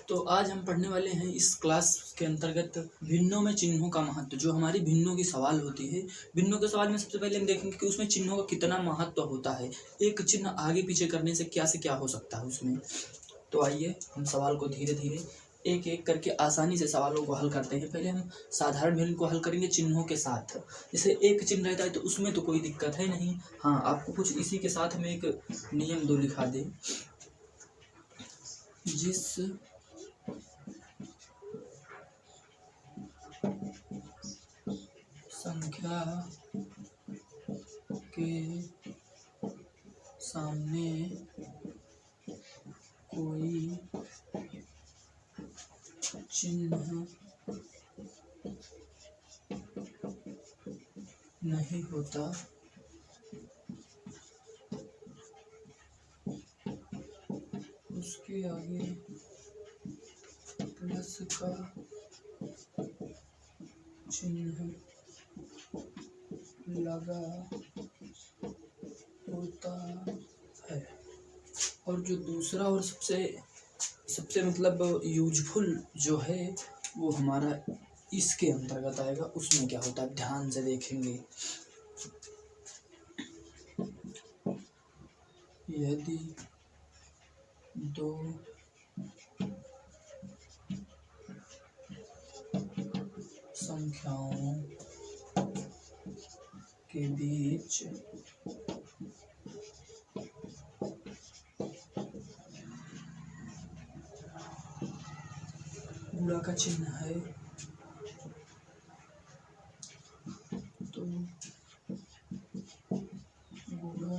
तो आज हम पढ़ने वाले हैं इस क्लास के अंतर्गत भिन्नों में चिन्हों का महत्व। जो हमारी भिन्नों की सवाल होती है, भिन्नों के सवाल में सबसे पहले हम देखेंगे कि उसमें चिन्हों का कितना महत्व होता है। एक चिन्ह आगे पीछे करने से क्या हो सकता है उसमें। तो आइए हम सवाल को धीरे धीरे एक एक करके आसानी से सवालों को हल करते हैं। पहले हम साधारण भिन्न को हल करेंगे चिन्हों के साथ। जैसे एक चिन्ह रहता है तो उसमें तो कोई दिक्कत है नहीं। हाँ, आपको कुछ इसी के साथ में एक नियम दो लिखा दे। जिस संख्या के सामने कोई चिन्ह नहीं होता उसके आगे प्लस का चिन्ह लगा होता है। और जो दूसरा और सबसे मतलब यूजफुल जो है वो हमारा इसके अंतर्गत आएगा। उसमें क्या होता है ध्यान से देखेंगे। यदि दो संख्याओं के बीच गुणा का चिन्ह है तो गुणा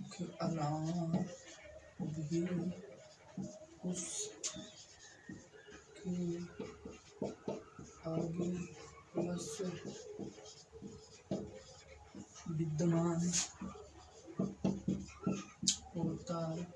के अलावा भी उसके आगे प्लस विद्यमान होता है।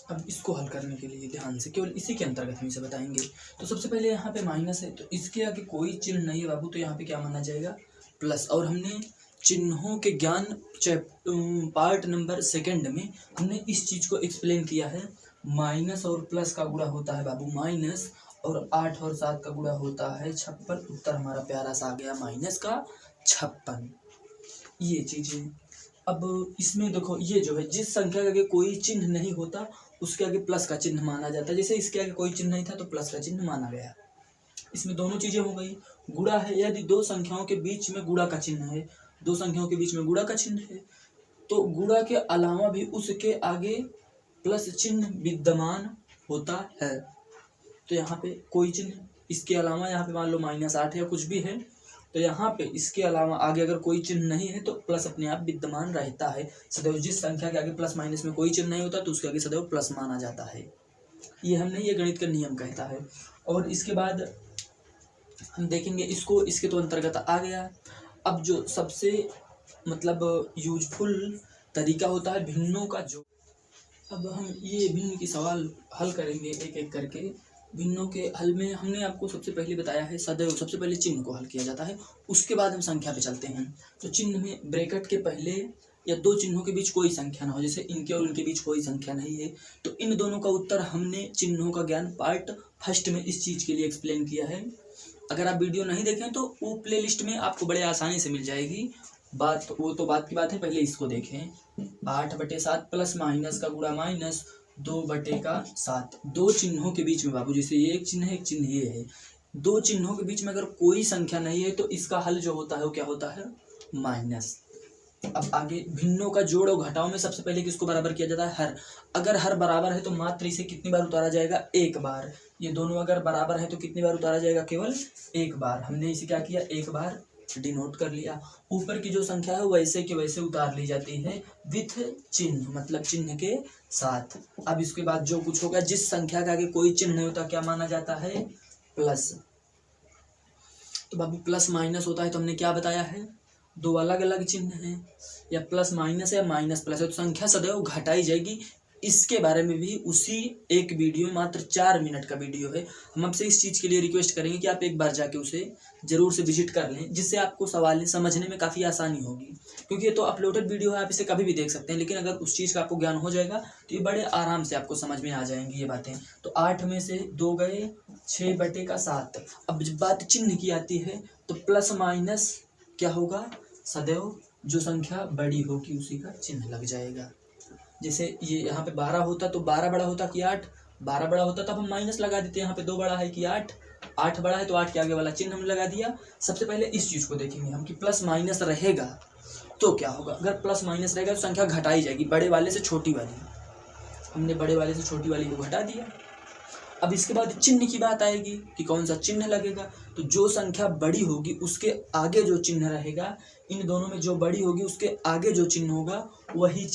अब इसको हल करने के लिए ध्यान से केवल इसी के अंतर्गत हम इसे बताएंगे। तो सबसे पहले यहाँ पे माइनस है तो इसके आगे कोई चिन्ह नहीं है बाबू, तो यहाँ पे क्या माना जाएगा प्लस। और हमने चिन्हों के ज्ञान पार्ट नंबर 2 में हमने इस चीज को एक्सप्लेन किया है। माइनस और प्लस का गुणा होता है बाबू माइनस, और 8 और 7 का गुणा होता है 56। उत्तर हमारा प्यारा सा आ गया माइनस का 56। ये चीजें अब इसमें देखो, ये जो है जिस संख्या के आगे कोई चिन्ह नहीं होता उसके आगे प्लस का चिन्ह माना जाता है। जैसे इसके आगे कोई चिन्ह नहीं था तो प्लस का चिन्ह माना गया। इसमें दोनों चीजें हो गई। गुणा है, यदि दो संख्याओं के बीच में गुणा का चिन्ह है, दो संख्याओं के बीच में गुणा का चिन्ह है तो गुणा के अलावा भी उसके आगे प्लस चिन्ह विद्यमान होता है। तो यहाँ पे कोई चिन्ह इसके अलावा, यहाँ पे मान लो -8 या कुछ भी है तो यहाँ पे इसके अलावा आगे अगर कोई चिन्ह नहीं है तो प्लस अपने आप विद्यमान रहता है सदैव। जिस संख्या के आगे प्लस माइनस में कोई चिन्ह नहीं होता तो उसके आगे सदैव प्लस माना जाता है। ये हमने ये गणित का नियम कहता है। और इसके बाद हम देखेंगे इसको, इसके तो अंतर्गत आ गया। अब जो सबसे मतलब यूजफुल तरीका होता है भिन्नों का जो, अब हम ये भिन्न की सवाल हल करेंगे एक एक करके। भिन्नों के हल में हमने आपको सबसे पहले बताया है सदैव सबसे पहले चिन्ह को हल किया जाता है, उसके बाद हम संख्या पे चलते हैं। तो चिन्ह में ब्रैकेट के पहले या दो चिन्हों के बीच कोई संख्या ना हो, जैसे इनके और इनके बीच कोई संख्या नहीं है तो इन दोनों का उत्तर हमने चिन्हों का ज्ञान पार्ट 1 में इस चीज के लिए एक्सप्लेन किया है। अगर आप वीडियो नहीं देखें तो वो प्ले लिस्ट में आपको बड़े आसानी से मिल जाएगी। बात की बात है, पहले इसको देखें। 8/7 प्लस माइनस का गुणा माइनस 2/7। दो चिन्हों के बीच में बाबू, जैसे ये एक चिन्ह है एक चिन्ह ये है, दो चिन्हों के बीच में अगर कोई संख्या नहीं है तो इसका हल जो होता है वो क्या होता है माइनस। अब आगे भिन्नों का जोड़ और घटाव में सबसे पहले किसको बराबर किया जाता है हर। अगर हर बराबर है तो मात्र इसे कितनी बार उतारा जाएगा एक बार। ये दोनों अगर बराबर है तो कितनी बार उतारा जाएगा केवल एक बार। हमने इसे क्या किया एक बार डिनोट कर लिया। ऊपर की जो संख्या है वैसे के वैसे उतार ली जाती है विथ चिन्ह, मतलब चिन्ह के साथ। अब इसके बाद जो कुछ होगा, जिस संख्या के आगे कोई चिन्ह नहीं होता क्या माना जाता है प्लस। तो बाबू प्लस माइनस होता है तो हमने क्या बताया है दो अलग अलग चिन्ह हैं, या प्लस माइनस है या माइनस प्लस है तो संख्या सदैव घटाई जाएगी इसके बारे में भी उसी एक वीडियो, मात्र 4 मिनट का वीडियो है। हम आपसे इस चीज़ के लिए रिक्वेस्ट करेंगे कि आप एक बार जाके उसे ज़रूर से विजिट कर लें, जिससे आपको सवाल समझने में काफ़ी आसानी होगी। क्योंकि ये तो अपलोडेड वीडियो है, आप इसे कभी भी देख सकते हैं, लेकिन अगर उस चीज़ का आपको ज्ञान हो जाएगा तो ये बड़े आराम से आपको समझ में आ जाएंगी ये बातें। तो 8 में से 2 गए, 6/7। अब जब बात चिन्ह की आती है तो प्लस माइनस क्या होगा, सदैव जो संख्या बड़ी होगी उसी का चिन्ह लग जाएगा। जैसे ये यहाँ पे 12 होता तो 12 बड़ा होता कि 8, 12 बड़ा होता तब हम माइनस लगा देते हैं। यहाँ पे 2 बड़ा है कि 8, 8 बड़ा है तो 8 के आगे वाला चिन्ह हमने लगा दिया। सबसे पहले इस चीज़ को देखेंगे हम कि प्लस माइनस रहेगा तो क्या होगा। अगर प्लस माइनस रहेगा तो संख्या घटाई जाएगी, बड़े वाले से छोटी वाली। हमने बड़े वाले से छोटी वाली को घटा दिया। अब इसके बाद चिन्ह की बात आएगी कि कौन सा चिन्ह लगेगा। तो जो संख्या बड़ी होगी उसके आगे जो चिन्ह रहेगा, इन दोनों में जो बड़ी होगी उसके आगे जो चिन्ह होगा वही